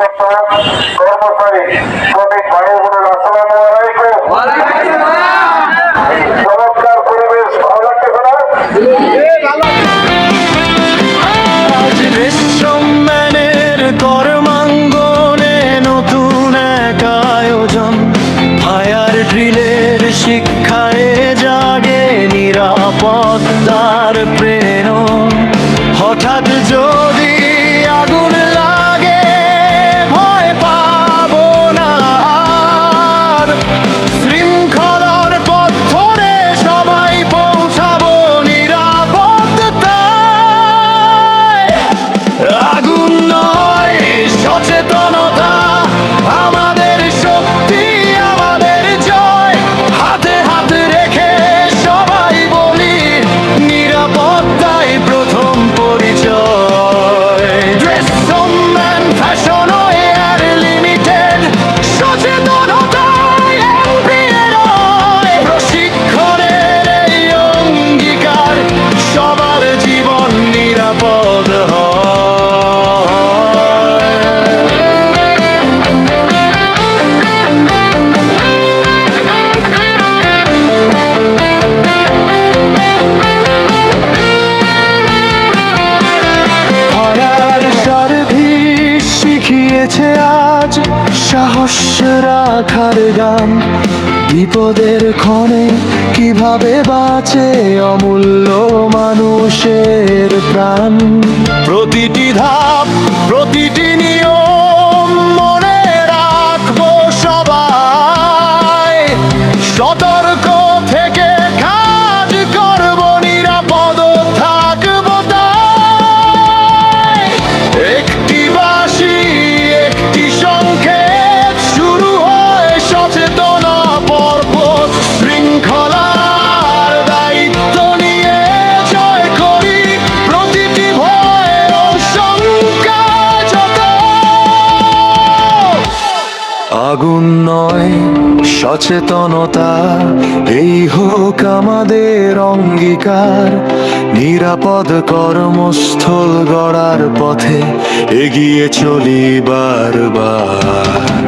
কর্মকর্তা কর্মচারী শ্রমিক ভাই বোনের আসসালামু আলাইকুম। চমৎকার পরিবেশ, ভালো লাগতেছে না? সম্মানের কর্মাঙ্গনে নতুন এক আয়োজন, ফায়ার ড্রিলের শিক্ষায় জাগে নিরাপত্তার প্রেরণ। হঠাৎ যদি আগুন লাগে ভয় পাবো না আর, শৃঙ্খলার পথ ধরে সবাই পৌঁছাবো নিরাপত্তায়। আগুন নয় সচেতনতা আমাদের শক্তি, আমাদের জয়। হাতে হাত রেখে সবাই বলি নিরাপত্তাই প্রথম পরিচয়। ড্রেস সম্মান ফ্যাশন এয়ার লিমিটেড, সচেতনতায় এমপিএর প্রশিক্ষণের এই অঙ্গীকার, সবার জীবন নিরাপদ হয়। ফায়ার সার্ভিস শিখিয়েছে আজ সাহস রাখার গান। বিপদের ক্ষণে কিভাবে বাঁচে অমূল্য মানুষের প্রাণ। প্রতিটি ধাপ, প্রতিটি নিয়ম মনে রাখবো সবাই। সতর্ক থেকে কাজ করবো, নিরাপদ থাকবো তাই। একটি বাঁশি, একটি সংকেত, শুরু হয় সচেতনা পর্ব। শৃঙ্খলার দায়িত্ব নিয়ে জয় করি প্রতিটি ভয় ও শঙ্কা যত। আগুন নয় সচেতনতা, এই হোক আমাদের অঙ্গীকার। নিরাপদ কর্মস্থল গড়ার পথে এগিয়ে চলি বারবার।